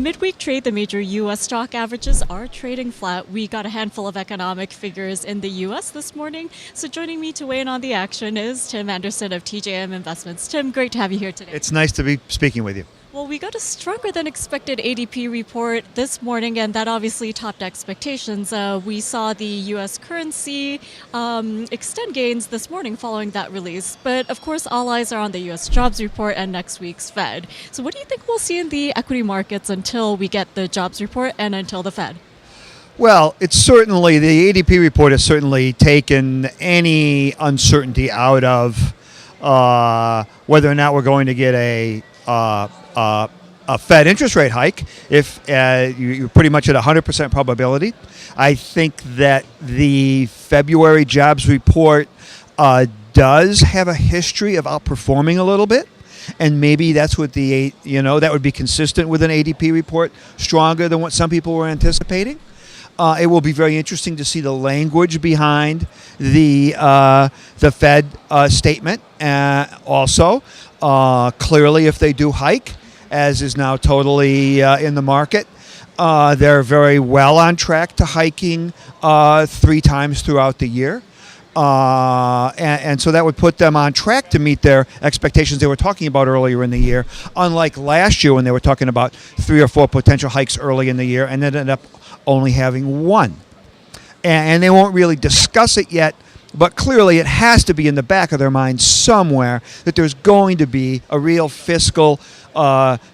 midweek trade, the major U.S. stock averages are trading flat. We got a handful of economic figures in the U.S. this morning. So joining me to weigh in on the action is Tim Anderson of TJM Investments. Tim, great to have you here today. It's nice to be speaking with you. Well, we got a stronger than expected ADP report this morning, and that obviously topped expectations. We saw the U.S. currency extend gains this morning following that release. But of course, all eyes are on the U.S. jobs report and next week's Fed. So what do you think we'll see in the equity markets until we get the jobs report and until the Fed? Well, it's certainly, the ADP report has certainly taken any uncertainty out of whether or not we're going to get a Fed interest rate hike. If you're pretty much at 100% probability. I think that the February jobs report does have a history of outperforming a little bit, and maybe that's what that would be consistent with an ADP report, stronger than what some people were anticipating. It will be very interesting to see the language behind the Fed statement. Also, clearly, if they do hike, as is now totally in the market, they're very well on track to hiking 3 times throughout the year. And so that would put them on track to meet their expectations they were talking about earlier in the year, unlike last year when they were talking about 3 or 4 potential hikes early in the year and then ended up only having 1. And they won't really discuss it yet, but clearly it has to be in the back of their mind somewhere that there's going to be a real fiscal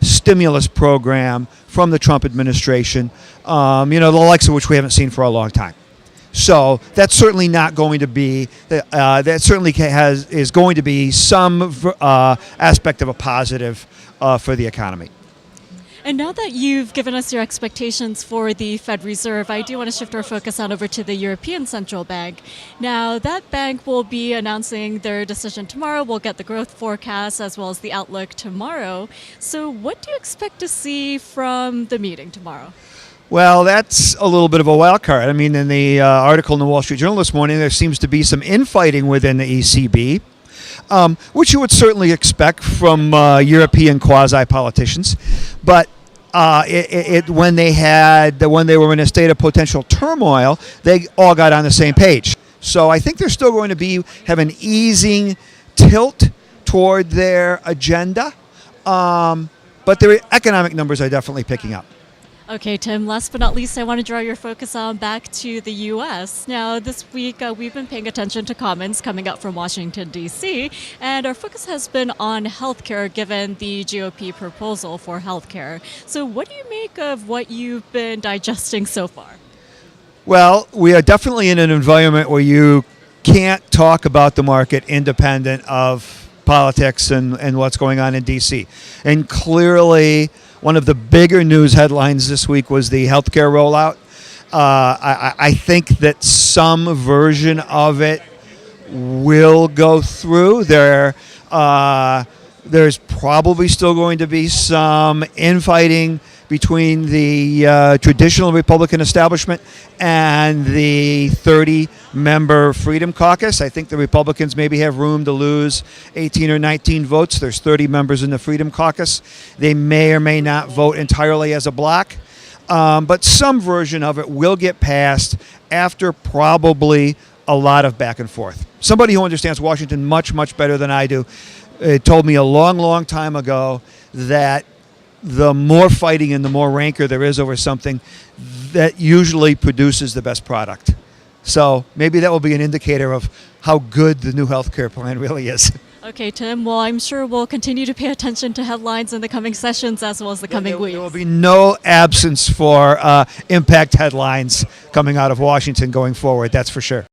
stimulus program from the Trump administration, the likes of which we haven't seen for a long time. So that's certainly not going to be, that certainly is going to be some aspect of a positive for the economy. And now that you've given us your expectations for the Fed Reserve, I do want to shift our focus on over to the European Central Bank. Now, that bank will be announcing their decision tomorrow. We'll get the growth forecast as well as the outlook tomorrow. So what do you expect to see from the meeting tomorrow? Well, that's a little bit of a wild card. I mean, in the article in the Wall Street Journal this morning, there seems to be some infighting within the ECB, which you would certainly expect from European quasi-politicians. But when they were in a state of potential turmoil, they all got on the same page. So I think they're still going to have an easing tilt toward their agenda, but their economic numbers are definitely picking up. Okay, Tim, last but not least, I want to draw your focus on back to the U.S. Now, this week, we've been paying attention to comments coming out from Washington, D.C., and our focus has been on healthcare, given the GOP proposal for healthcare. So what do you make of what you've been digesting so far? Well, we are definitely in an environment where you can't talk about the market independent of politics and what's going on in D.C. And clearly, one of the bigger news headlines this week was the healthcare rollout. I think that some version of it will go through. There's probably still going to be some infighting between the traditional Republican establishment and the 30-member Freedom Caucus. I think the Republicans maybe have room to lose 18 or 19 votes. There's 30 members in the Freedom Caucus. They may or may not vote entirely as a bloc. But some version of it will get passed after probably a lot of back and forth. Somebody who understands Washington much, much better than I do told me a long, long time ago that the more fighting and the more rancor there is over something, that usually produces the best product. So maybe that will be an indicator of how good the new healthcare plan really is. Okay, Tim. Well, I'm sure we'll continue to pay attention to headlines in the coming sessions as well as the coming weeks. There will be no absence for impact headlines coming out of Washington going forward, that's for sure.